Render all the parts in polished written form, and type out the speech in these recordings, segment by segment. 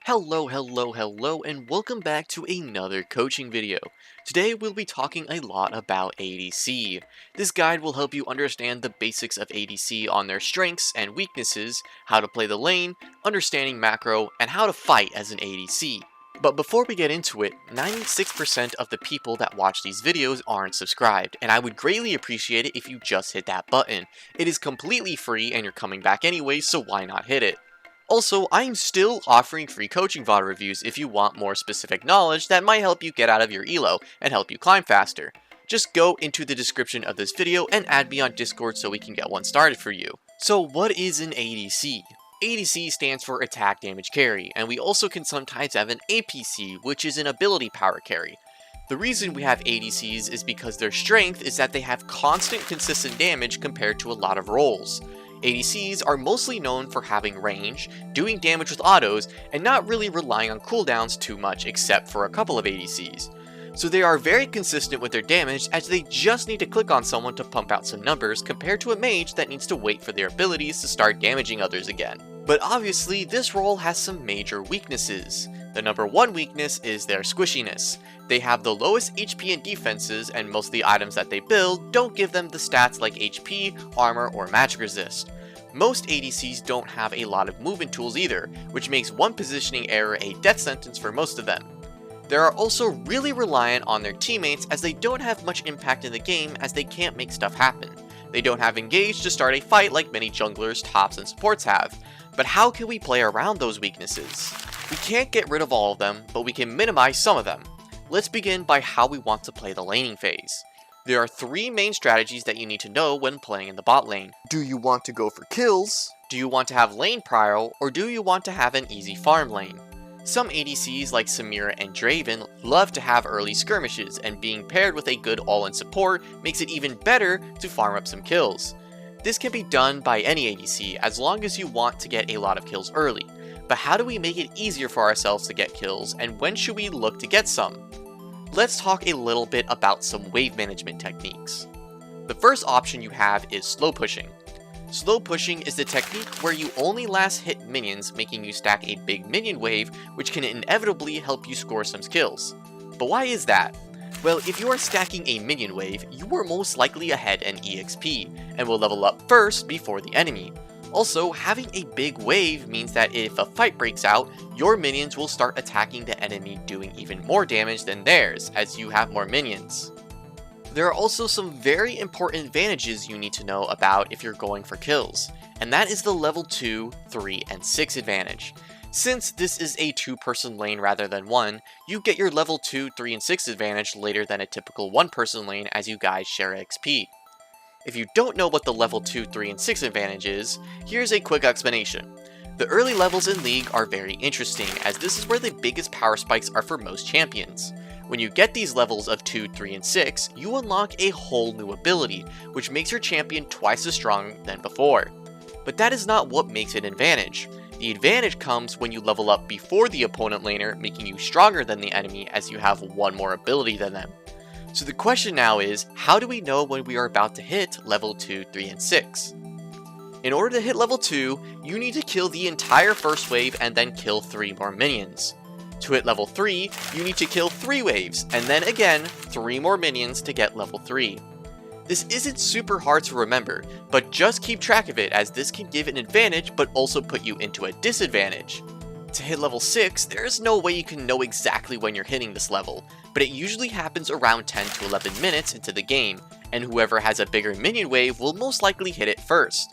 Hello, and welcome back to another coaching video. Today we'll be talking a lot about ADC. This guide will help you understand the basics of ADC on their strengths and weaknesses, how to play the lane, understanding macro, and how to fight as an ADC. But before we get into it, 96% of the people that watch these videos aren't subscribed, and I would greatly appreciate it if you just hit that button. It is completely free and you're coming back anyway, so why not hit it? Also, I am still offering free coaching VOD reviews if you want more specific knowledge that might help you get out of your elo and help you climb faster. Just go into the description of this video and add me on Discord so we can get one started for you. So what is an ADC? ADC stands for Attack Damage Carry, and we also can sometimes have an APC, which is an Ability Power Carry. The reason we have ADCs is because their strength is that they have constant consistent damage compared to a lot of roles. ADCs are mostly known for having range, doing damage with autos, and not really relying on cooldowns too much except for a couple of ADCs. So they are very consistent with their damage as they just need to click on someone to pump out some numbers compared to a mage that needs to wait for their abilities to start damaging others again. But obviously this role has some major weaknesses. The number one weakness is their squishiness. They have the lowest HP and defenses, and most of the items that they build don't give them the stats like HP, armor, or magic resist. Most ADCs don't have a lot of movement tools either, which makes one positioning error a death sentence for most of them. They are also really reliant on their teammates as they don't have much impact in the game as they can't make stuff happen. They don't have engage to start a fight like many junglers, tops, and supports have. But how can we play around those weaknesses? We can't get rid of all of them, but we can minimize some of them. Let's begin by how we want to play the laning phase. There are three main strategies that you need to know when playing in the bot lane. Do you want to go for kills? Do you want to have lane prio? Or do you want to have an easy farm lane? Some ADCs like Samira and Draven love to have early skirmishes, and being paired with a good all-in support makes it even better to farm up some kills. This can be done by any ADC as long as you want to get a lot of kills early. But how do we make it easier for ourselves to get kills, and when should we look to get some? Let's talk a little bit about some wave management techniques. The first option you have is slow pushing. Slow pushing is the technique where you only last hit minions, making you stack a big minion wave, which can inevitably help you score some kills. But why is that? Well, if you are stacking a minion wave, you are most likely ahead in EXP, and will level up first before the enemy. Also, having a big wave means that if a fight breaks out, your minions will start attacking the enemy, doing even more damage than theirs, as you have more minions. There are also some very important advantages you need to know about if you're going for kills, and that is the level 2, 3, and 6 advantage. Since this is a two-person lane rather than one, you get your level 2, 3, and 6 advantage later than a typical one-person lane as you guys share XP. If you don't know what the level 2, 3, and 6 advantage is, here's a quick explanation. The early levels in League are very interesting, as this is where the biggest power spikes are for most champions. When you get these levels of 2, 3, and 6, you unlock a whole new ability, which makes your champion twice as strong than before. But that is not what makes it an advantage. The advantage comes when you level up before the opponent laner, making you stronger than the enemy as you have one more ability than them. So the question now is, how do we know when we are about to hit level 2, 3, and 6? In order to hit level 2, you need to kill the entire first wave and then kill 3 more minions. To hit level 3, you need to kill 3 waves, and then again, 3 more minions to get level 3. This isn't super hard to remember, but just keep track of it as this can give an advantage but also put you into a disadvantage. To hit level 6, there is no way you can know exactly when you're hitting this level, but it usually happens around 10 to 11 minutes into the game, and whoever has a bigger minion wave will most likely hit it first.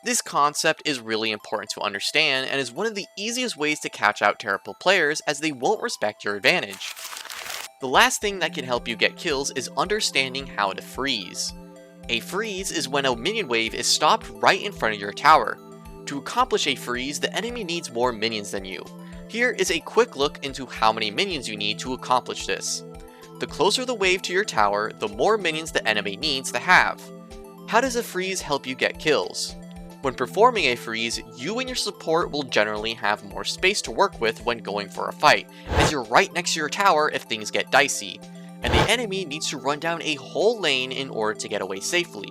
This concept is really important to understand and is one of the easiest ways to catch out terrible players as they won't respect your advantage. The last thing that can help you get kills is understanding how to freeze. A freeze is when a minion wave is stopped right in front of your tower. To accomplish a freeze, the enemy needs more minions than you. Here is a quick look into how many minions you need to accomplish this. The closer the wave to your tower, the more minions the enemy needs to have. How does a freeze help you get kills? When performing a freeze, you and your support will generally have more space to work with when going for a fight, as you're right next to your tower if things get dicey, and the enemy needs to run down a whole lane in order to get away safely.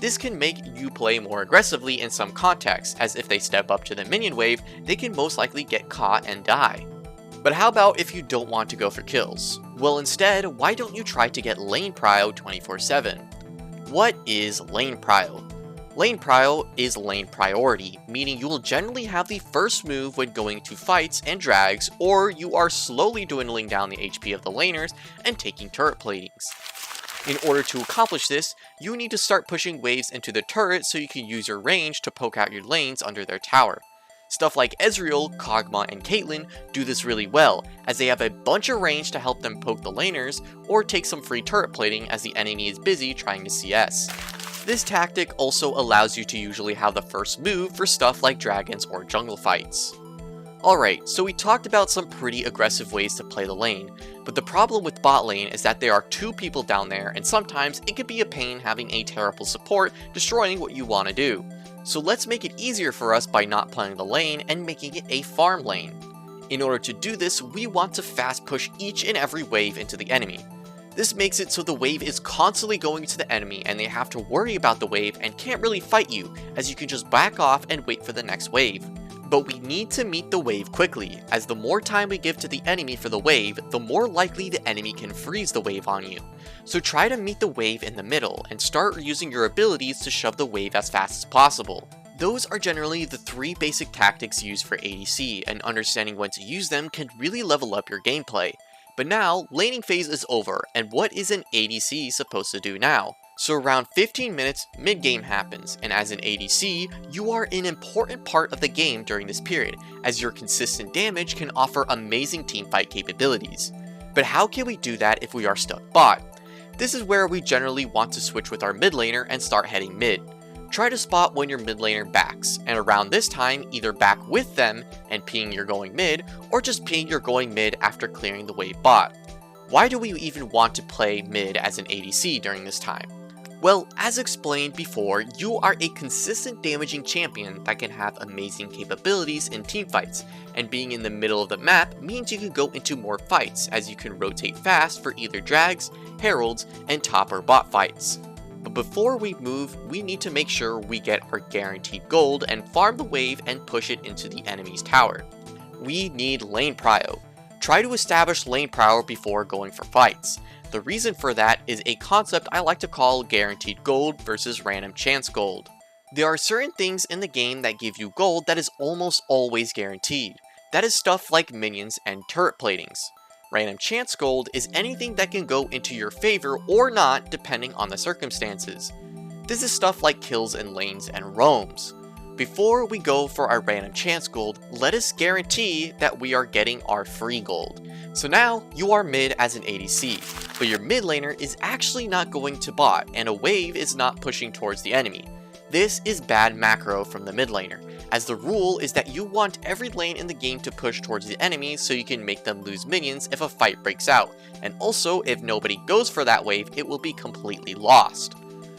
This can make you play more aggressively in some contexts, as if they step up to the minion wave, they can most likely get caught and die. But how about if you don't want to go for kills? Well, instead, why don't you try to get lane prio 24/7? What is lane prio? Lane prio is lane priority, meaning you will generally have the first move when going to fights and drags, or you are slowly dwindling down the HP of the laners and taking turret platings. In order to accomplish this, you need to start pushing waves into the turret so you can use your range to poke out your lanes under their tower. Stuff like Ezreal, Kog'Maw, and Caitlyn do this really well, as they have a bunch of range to help them poke the laners, or take some free turret plating as the enemy is busy trying to CS. This tactic also allows you to usually have the first move for stuff like dragons or jungle fights. Alright, so we talked about some pretty aggressive ways to play the lane, but the problem with bot lane is that there are two people down there, and sometimes it can be a pain having a terrible support destroying what you want to do. So let's make it easier for us by not playing the lane and making it a farm lane. In order to do this, we want to fast push each and every wave into the enemy. This makes it so the wave is constantly going to the enemy and they have to worry about the wave and can't really fight you, as you can just back off and wait for the next wave. But we need to meet the wave quickly, as the more time we give to the enemy for the wave, the more likely the enemy can freeze the wave on you. So try to meet the wave in the middle, and start using your abilities to shove the wave as fast as possible. Those are generally the three basic tactics used for ADC, and understanding when to use them can really level up your gameplay. But now, laning phase is over, and what is an ADC supposed to do now? So around 15 minutes, mid-game happens, and as an ADC, you are an important part of the game during this period, as your consistent damage can offer amazing teamfight capabilities. But how can we do that if we are stuck bot? This is where we generally want to switch with our mid laner and start heading mid. Try to spot when your mid laner backs, and around this time, either back with them and ping you're going mid, or just ping you're going mid after clearing the wave bot. Why do we even want to play mid as an ADC during this time? Well, as explained before, you are a consistent damaging champion that can have amazing capabilities in teamfights, and being in the middle of the map means you can go into more fights, as you can rotate fast for either drags, heralds, and top or bot fights. But before we move, we need to make sure we get our guaranteed gold and farm the wave and push it into the enemy's tower. We need lane prio. Try to establish lane prio before going for fights. The reason for that is a concept I like to call guaranteed gold versus random chance gold. There are certain things in the game that give you gold that is almost always guaranteed. That is stuff like minions and turret platings. Random chance gold is anything that can go into your favor or not depending on the circumstances. This is stuff like kills in lanes and roams. Before we go for our random chance gold, let us guarantee that we are getting our free gold. So now, you are mid as an ADC, but your mid laner is actually not going to bot, and a wave is not pushing towards the enemy. This is bad macro from the mid laner, as the rule is that you want every lane in the game to push towards the enemy so you can make them lose minions if a fight breaks out, and also if nobody goes for that wave, it will be completely lost.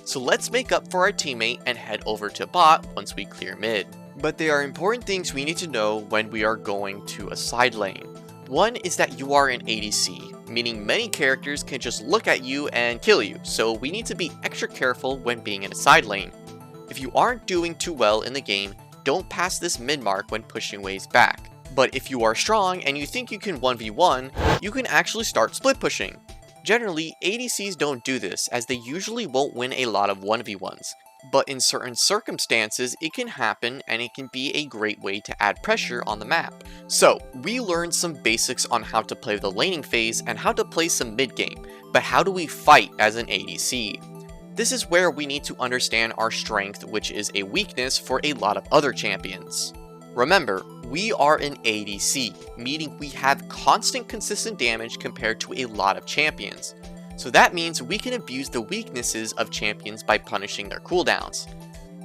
So let's make up for our teammate and head over to bot once we clear mid. But there are important things we need to know when we are going to a side lane. One is that you are an ADC, meaning many characters can just look at you and kill you, so we need to be extra careful when being in a side lane. If you aren't doing too well in the game, don't pass this mid mark when pushing waves back. But if you are strong and you think you can 1v1, you can actually start split pushing. Generally, ADCs don't do this, as they usually won't win a lot of 1v1s. But in certain circumstances, it can happen, and it can be a great way to add pressure on the map. So, we learned some basics on how to play the laning phase and how to play some mid game, but how do we fight as an ADC? This is where we need to understand our strength, which is a weakness for a lot of other champions. Remember, we are an ADC, meaning we have constant consistent damage compared to a lot of champions. So that means we can abuse the weaknesses of champions by punishing their cooldowns.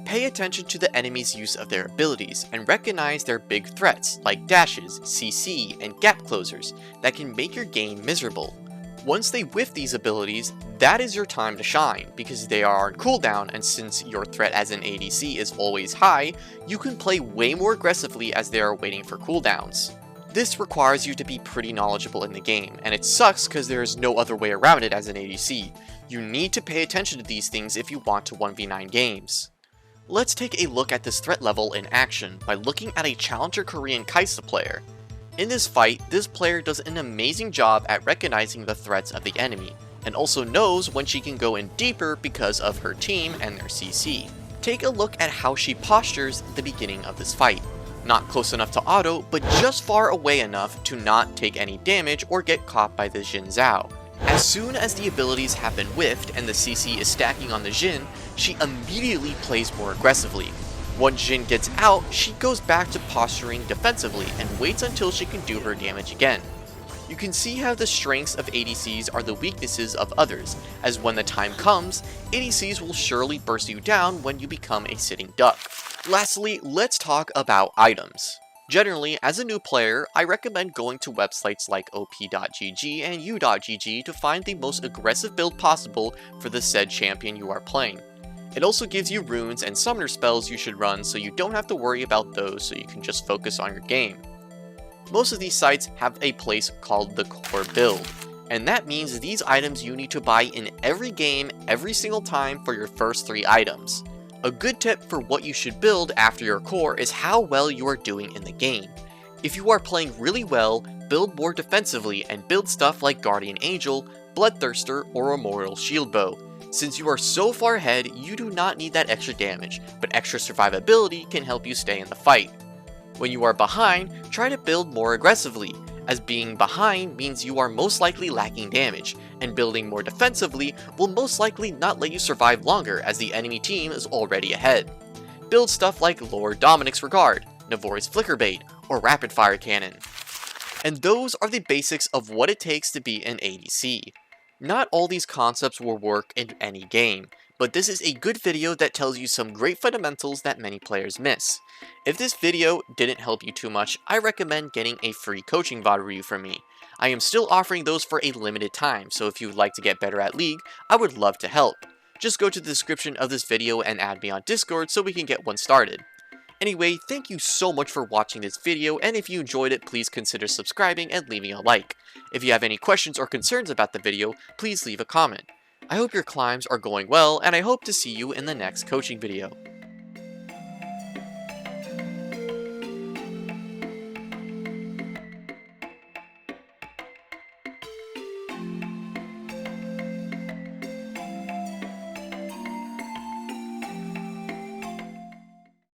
Pay attention to the enemy's use of their abilities and recognize their big threats like dashes, CC, and gap closers that can make your game miserable. Once they whiff these abilities, that is your time to shine, because they are on cooldown, and since your threat as an ADC is always high, you can play way more aggressively as they are waiting for cooldowns. This requires you to be pretty knowledgeable in the game, and it sucks because there is no other way around it as an ADC. You need to pay attention to these things if you want to 1v9 games. Let's take a look at this threat level in action by looking at a challenger Korean Kaisa player. In this fight, this player does an amazing job at recognizing the threats of the enemy, and also knows when she can go in deeper because of her team and their CC. Take a look at how she postures at the beginning of this fight. Not close enough to auto, but just far away enough to not take any damage or get caught by the Jin Zhao. As soon as the abilities have been whiffed and the CC is stacking on the Jin, she immediately plays more aggressively. Once Jin gets out, she goes back to posturing defensively and waits until she can do her damage again. You can see how the strengths of ADCs are the weaknesses of others, as when the time comes, ADCs will surely burst you down when you become a sitting duck. Lastly, let's talk about items. Generally, as a new player, I recommend going to websites like op.gg and u.gg to find the most aggressive build possible for the said champion you are playing. It also gives you runes and summoner spells you should run so you don't have to worry about those, so you can just focus on your game. Most of these sites have a place called the core build, and that means these items you need to buy in every game every single time for your first 3 items. A good tip for what you should build after your core is how well you are doing in the game. If you are playing really well, build more defensively and build stuff like Guardian Angel, Bloodthirster, or Immortal Shield Bow. Since you are so far ahead, you do not need that extra damage, but extra survivability can help you stay in the fight. When you are behind, try to build more aggressively, as being behind means you are most likely lacking damage, and building more defensively will most likely not let you survive longer as the enemy team is already ahead. Build stuff like Lord Dominic's Regard, Navori's Flicker Bait, or Rapid Fire Cannon. And those are the basics of what it takes to be an ADC. Not all these concepts will work in any game, but this is a good video that tells you some great fundamentals that many players miss. If this video didn't help you too much, I recommend getting a free coaching VOD review from me. I am still offering those for a limited time, so if you would like to get better at League, I would love to help. Just go to the description of this video and add me on Discord so we can get one started. Anyway, thank you so much for watching this video, and if you enjoyed it, please consider subscribing and leaving a like. If you have any questions or concerns about the video, please leave a comment. I hope your climbs are going well, and I hope to see you in the next coaching video.